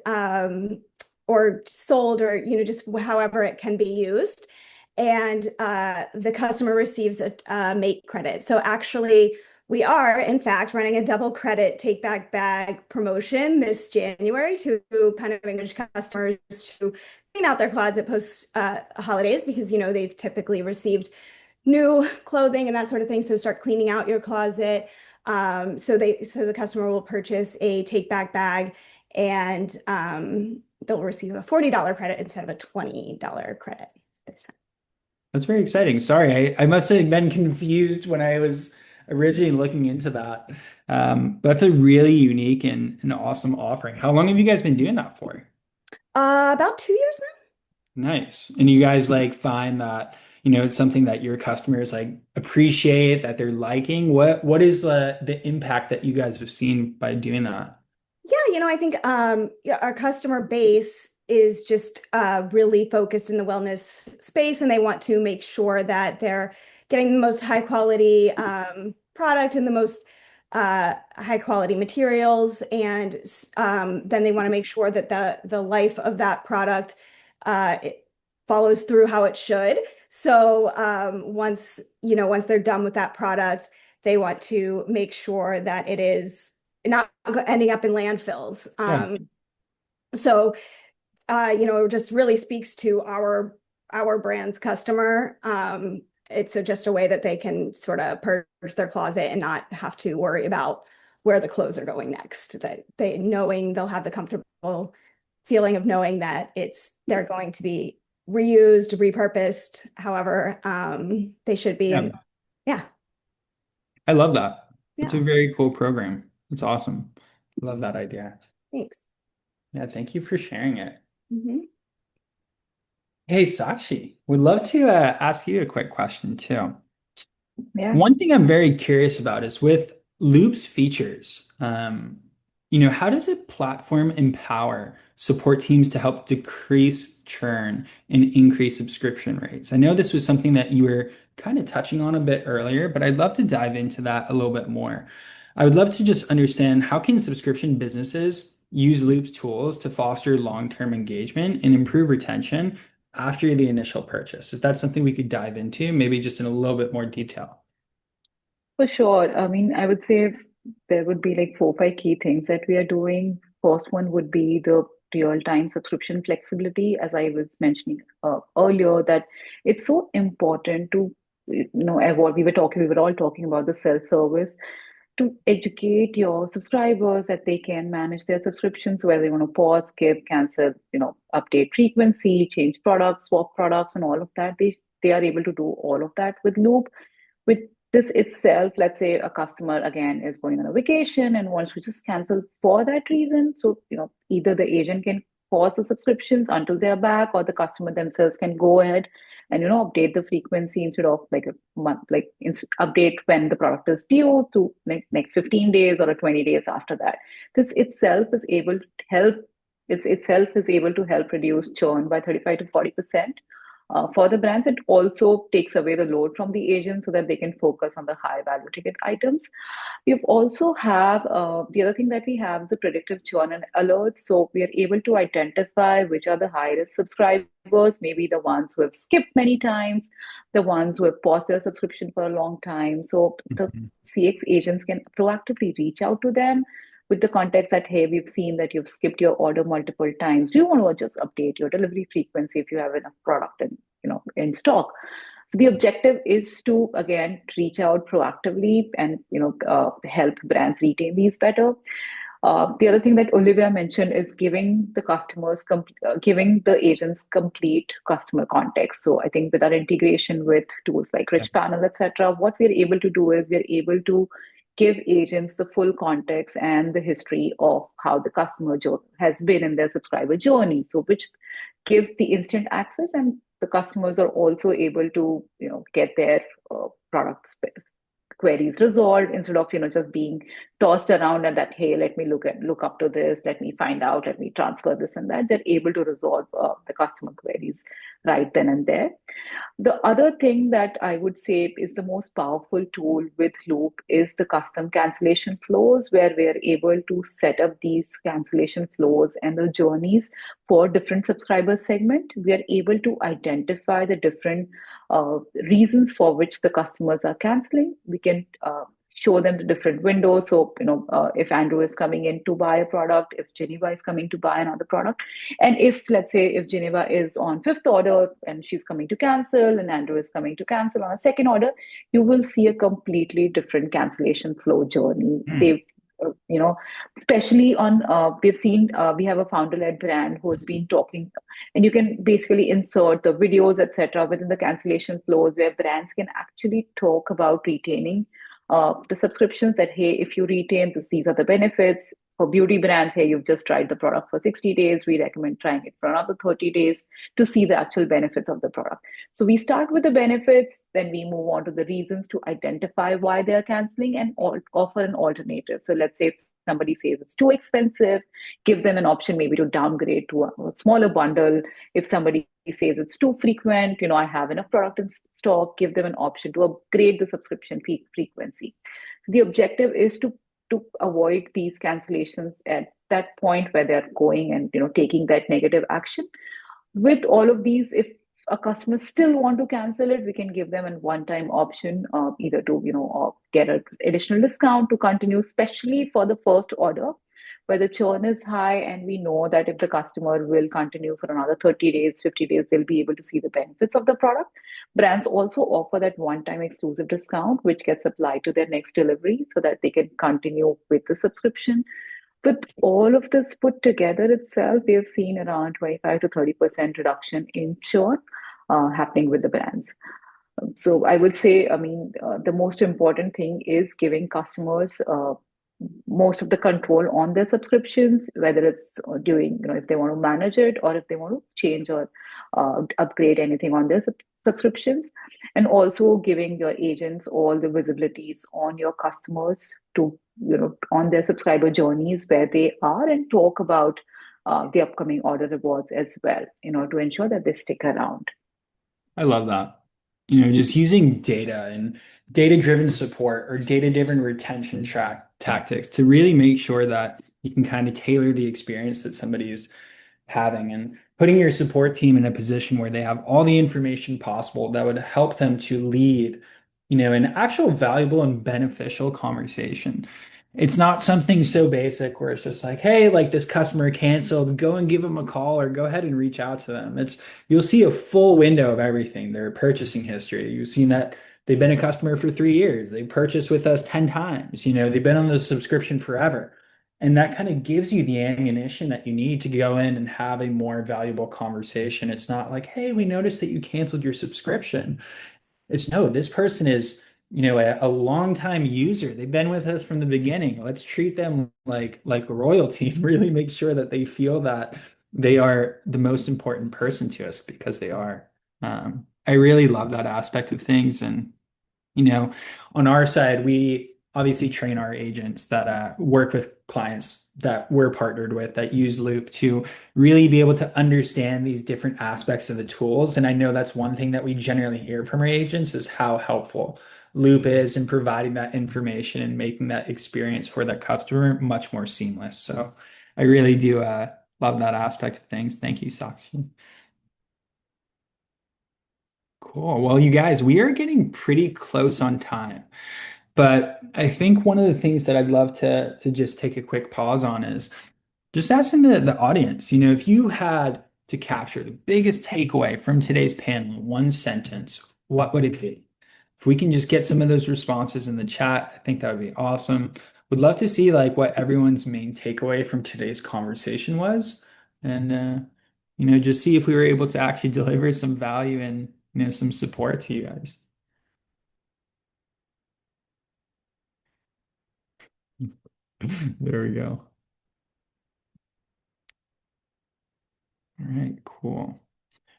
or sold or just however it can be used, and the customer receives a make credit. So actually we are in fact running a double credit take back bag promotion this January to kind of encourage customers to clean out their closet post holidays, because they've typically received new clothing and that sort of thing. So start cleaning out your closet. So the customer will purchase a take back bag, and they'll receive a $40 credit instead of a $20 credit this time. that's very exciting. Sorry, I must have been confused when I was originally looking into that. That's a really unique and awesome offering. How long have you guys been doing that for? About 2 years Nice. And you guys like find that, it's something that your customers like appreciate, that they're liking. What is the impact that you guys have seen by doing that? Yeah, I think yeah, our customer base is just really focused in the wellness space, and they want to make sure that they're getting the most high quality product and the most high quality materials, and then they want to make sure that the life of that product it follows through how it should. So once they're done with that product, they want to make sure that it is not ending up in landfills. Yeah. So it just really speaks to our brand's customer. It's just a way that they can sort of purge their closet and not have to worry about where the clothes are going next. That they'll have the comfortable feeling of knowing that they're going to be reused, repurposed, however they should be. Yeah. And yeah, I love that. It's a yeah, very cool program. It's awesome. I love that idea. thanks. Yeah, thank you for sharing it. Mhm. Hey, Sakshi, would love to ask you a quick question too. Yeah. One thing I'm very curious about is with Loop's features, how does a platform empower support teams to help decrease churn and increase subscription rates? I know this was something that you were kind of touching on a bit earlier, but I'd love to dive into that a little bit more. I would love to just understand how can subscription businesses use Loop's tools to foster long-term engagement and improve retention after the initial purchase? If that's something we could dive into, maybe just in a little bit more detail. For sure. I mean, I would say there would be like 4 or 5 key things that we are doing. First one would be the real-time subscription flexibility, as I was mentioning earlier, that it's so important to, what we were all talking about the self-service to educate your subscribers that they can manage their subscriptions, whether they want to pause, skip, cancel, update frequency, change products, swap products, and all of that. They are able to do all of that with Loop. With this itself, let's say a customer again is going on a vacation and wants to just cancel for that reason. So, either the agent can pause the subscriptions until they're back, or the customer themselves can go ahead and update the frequency instead of like a month, like update when the product is due to like next 15 days or a 20 days after that. This itself is able to help. It's itself is able to help reduce churn by 35 to 40%. For the brands, it also takes away the load from the agent so that they can focus on the high value ticket items. We also have the other thing that we have is the predictive churn and alerts. So we are able to identify which are the high risk subscribers, maybe the ones who have skipped many times, the ones who have paused their subscription for a long time. So the Mhm. CX agents can proactively reach out to them with the context that, hey, we've seen that you've skipped your order multiple times. Do you want to just update your delivery frequency if you have enough product in stock? So the objective is to again reach out proactively and help brands retain these better. The other thing that Olivia mentioned is giving the agents complete customer context. So I think with our integration with tools like Yeah. Rich Panel, etc., what we're able to do is we're able to give agents the full context and the history of how the customer has been in their subscriber journey. So which gives the instant access, and the customers are also able to get their products queries resolved instead of just being tossed around and that, hey, let me look up to this, let me find out, let me transfer this and that. They're able to resolve the customer queries right then and there. The other thing that I would say is the most powerful tool with Loop is the custom cancellation flows, where we are able to set up these cancellation flows and the journeys for different subscriber segment. We are able to identify the different reasons for which the customers are canceling. We can show them the different windows. So, if Andrew is coming in to buy a product, if Geneva is coming to buy another product, and if, let's say, if Geneva is on fifth order and she's coming to cancel and Andrew is coming to cancel on a second order, you will see a completely different cancellation flow journey. Mm. Especially on, we've seen, we have a founder-led brand who has been talking, and you can basically insert the videos, etc., within the cancellation flows where brands can actually talk about retaining the subscriptions that, hey, if you retain this, these are the benefits. For beauty brands, hey, you've just tried the product for 60 days. We recommend trying it for another 30 days to see the actual benefits of the product. So we start with the benefits, then we move on to the reasons to identify why they're canceling and offer an alternative. So let's say if somebody says it's too expensive, give them an option maybe to downgrade to a smaller bundle. If somebody says it's too frequent, I have enough product in stock, give them an option to upgrade the subscription frequency. The objective is to avoid these cancellations at that point where they're going and taking that negative action. With all of these, if a customer still want to cancel it, we can give them a one-time option, either to or get an additional discount to continue, especially for the first order where the churn is high, and we know that if the customer will continue for another 30 days, 50 days, they'll be able to see the benefits of the product. Brands also offer that one-time exclusive discount, which gets applied to their next delivery so that they can continue with the subscription. With all of this put together itself, we have seen around 25 to 30% reduction in churn happening with the brands. So I would say, I mean, the most important thing is giving customers most of the control on their subscriptions, whether it's doing, if they want to manage it or if they want to change or upgrade anything on their subscriptions. And also giving your agents all the visibilities on your customers to, on their subscriber journeys where they are, and talk about the upcoming order rewards as well, to ensure that they stick around. I love that. Just using data and data-driven support or data-driven retention track tactics to really make sure that you can kind of tailor the experience that somebody's having and putting your support team in a position where they have all the information possible that would help them to lead, an actual valuable and beneficial conversation. It's not something so basic where it's just like, hey, like this customer canceled, go and give them a call or go ahead and reach out to them. You'll see a full window of everything, their purchasing history. You've seen that they've been a customer for 3 years. They purchased with us 10 times. They've been on the subscription forever. And that kind of gives you the ammunition that you need to go in and have a more valuable conversation. It's not like, hey, we noticed that you canceled your subscription. It's no, this person is, a longtime user. They've been with us from the beginning. Let's treat them like royalty and really make sure that they feel that they are the most important person to us because they are. I really love that aspect of things. And you know, on our side, we obviously train our agents that work with clients that we're partnered with that use Loop to really be able to understand these different aspects of the tools. And I know that's one thing that we generally hear from our agents is how helpful Loop is in providing that information and making that experience for that customer much more seamless. So I really do love that aspect of things. Thank you, Sakshi. Cool. Well, you guys, we are getting pretty close on time. But I think one of the things that I'd love to just take a quick pause on is just asking the audience, if you had to capture the biggest takeaway from today's panel in one sentence, what would it be? If we can just get some of those responses in the chat, I think that would be awesome. Would love to see like what everyone's main takeaway from today's conversation was, and just see if we were able to actually deliver some value and some support to you guys. There we go. All right, cool.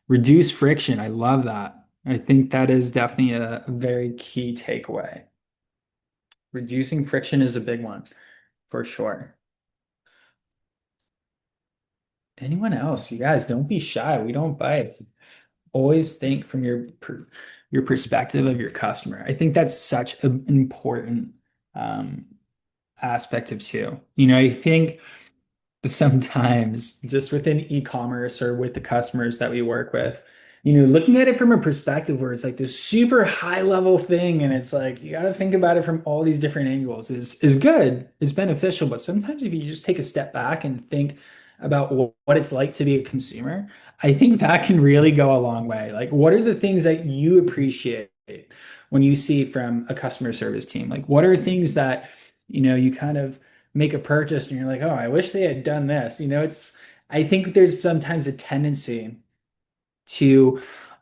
Reduce friction. I love that. I think that is definitely a very key takeaway. Reducing friction is a big one for sure. Anyone else? You guys don't be shy. We don't bite. Always think from your perspective of your customer. I think that's such an important um, aspect of too. I think sometimes just within e-commerce or with the customers that we work with, looking at it from a perspective where it's like this super high level thing and it's like you got to think about it from all these different angles is good. It's beneficial, but sometimes if you just take a step back and think about what it's like to be a consumer, I think that can really go a long way. Like what are the things that you appreciate when you see from a customer service team? Like what are things that you kind of make a purchase and you're like, oh, I wish they had done this. I think there's sometimes a tendency to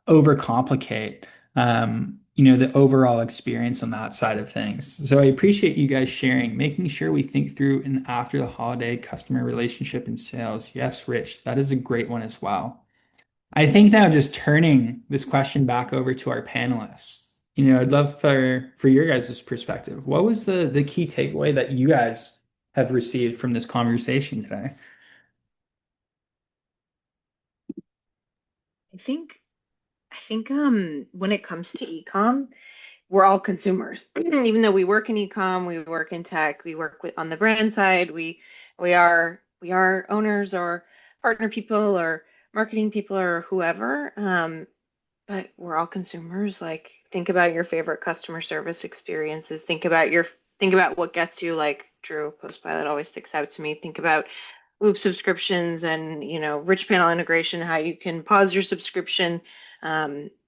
overcomplicate, the overall experience on that side of things. So I appreciate you guys sharing, making sure we think through an after the holiday customer relationship and sales. Yes, Rich, that is a great one as well. I think now just turning this question back over to our panelists. I'd love for your guys' perspective. What was the key takeaway that you guys have received from this conversation today? I think when it comes to ecom, we're all consumers. Even though we work in ecom, we work in tech, we work on the brand side, we are owners or partner people or marketing people or whoever. But we're all consumers. Like think about your favorite customer service experiences. Think about what gets you like Drew Postpilot always sticks out to me. Think about Loop subscriptions and rich panel integration, how you can pause your subscription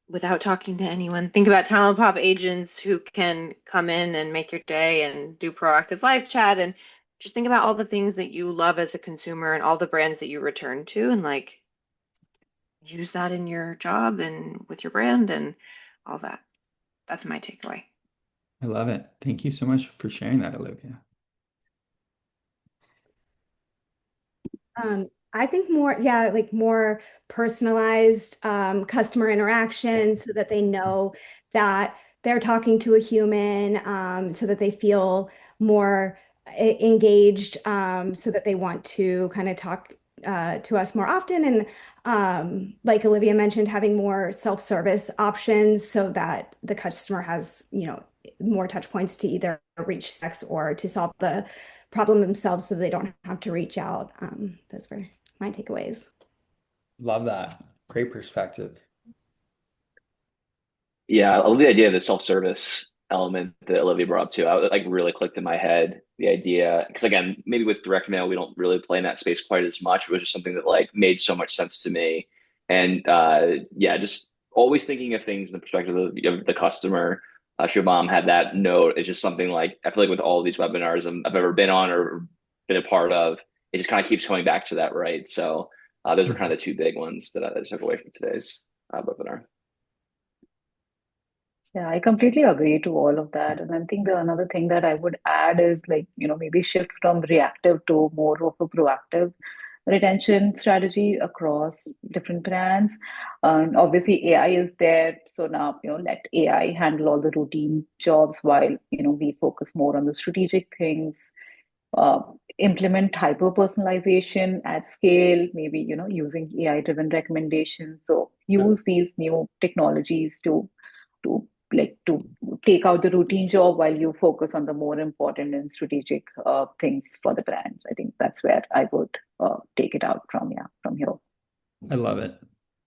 without talking to anyone. Think about talent pop agents who can come in and make your day and do proactive live chat, and just think about all the things that you love as a consumer and all the brands that you return to, and like use that in your job and with your brand and all that. That's my takeaway. I love it. Thank you so much for sharing that, Olivia. I think more, yeah, like more personalized customer interaction so that they know that they're talking to a human, so that they feel more engaged, so that they want to kind of talk to us more often. And like Olivia mentioned, having more self-service options so that the customer has, more touch points to either reach sex or to solve the problem themselves so they don't have to reach out. Those were my takeaways. Love that. Great perspective. Yeah, I love the idea of the self-service element that Olivia brought up too. I like really clicked in my head the idea because again, maybe with direct mail we don't really play in that space quite as much. It was just something that like made so much sense to me, and yeah, just always thinking of things in the perspective of the customer. Shubham had that note. It's just something like I feel like with all these webinars I've ever been on or been a part of, it just kind of keeps coming back to that, right? So those were kind of the two big ones that I took away from today's webinar. Yeah, I completely agree to all of that. And I think the another thing that I would add is like, maybe shift from reactive to more of a proactive retention strategy across different brands. And obviously AI is there. So now, let AI handle all the routine jobs while, we focus more on the strategic things, uh, implement hyper personalization at scale, maybe, using AI driven recommendations. So use these new technologies to to take out the routine job while you focus on the more important and strategic things for the brand. I think that's where I would take it out from, yeah, from here. I love it.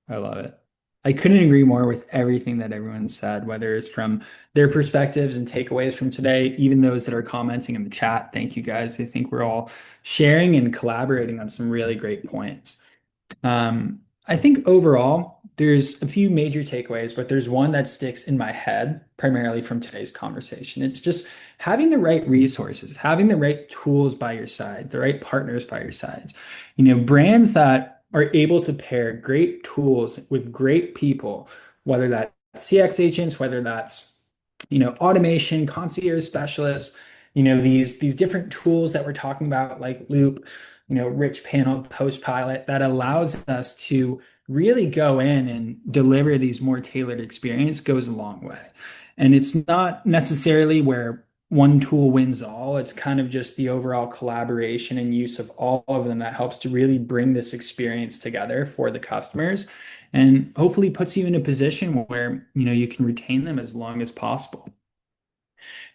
I love it. I couldn't agree more with everything that everyone said, whether it's from their perspectives and takeaways from today, even those that are commenting in the chat. Thank you guys. I think we're all sharing and collaborating on some really great points. I think overall, there's a few major takeaways, but there's one that sticks in my head primarily from today's conversation. It's just having the right resources, having the right tools by your side, the right partners by your sides. Brands that are able to pair great tools with great people, whether that's CX agents, whether that's automation, concierge specialists, these different tools that we're talking about, like Loop, Rich Panel, Post Pilot, that allows us to really go in and deliver these more tailored experience goes a long way. And it's not necessarily where one tool wins all. It's kind of just the overall collaboration and use of all of them that helps to really bring this experience together for the customers and hopefully puts you in a position where you can retain them as long as possible.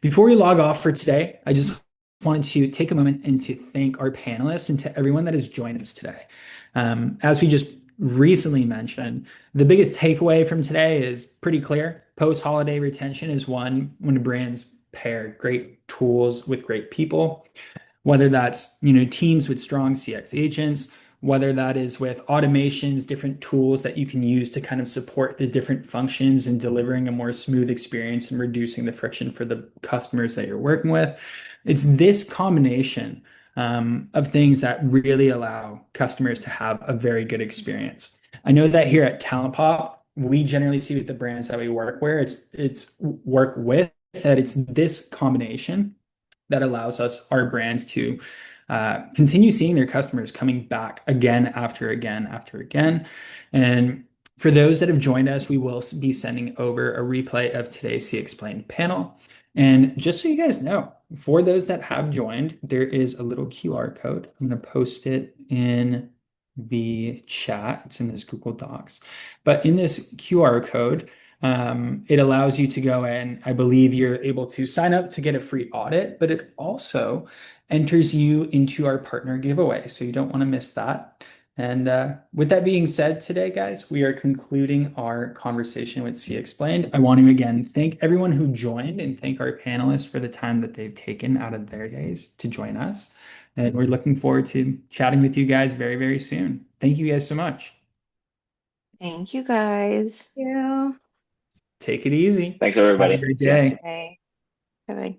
Before we log off for today, I just wanted to take a moment and to thank our panelists and to everyone that has joined us today. As we just recently mentioned, the biggest takeaway from today is pretty clear. Post-holiday retention is one when brands pair great tools with great people, whether that's teams with strong CX agents, whether that is with automations, different tools that you can use to kind of support the different functions and delivering a more smooth experience and reducing the friction for the customers that you're working with. It's this combination of things that really allow customers to have a very good experience. I know that here at Talent Pop, we generally see with the brands that we work where it's work with that it's this combination that allows our brands to continue seeing their customers coming back again after again after again. And for those that have joined us, we will be sending over a replay of today's CXplained panel. And just so you guys know, for those that have joined, there is a little QR code. I'm going to post it in the chat. It's in this Google Docs. But in this QR code, it allows you to go in. I believe you're able to sign up to get a free audit, but it also enters you into our partner giveaway. So you don't want to miss that. And with that being said today, guys, we are concluding our conversation with CXplained. I want to again thank everyone who joined and thank our panelists for the time that they've taken out of their days to join us. And we're looking forward to chatting with you guys very, very soon. Thank you guys so much. Thank you guys. Yeah. Take it easy. Thanks, Have a everybody. great See ya. day. Bye. Bye.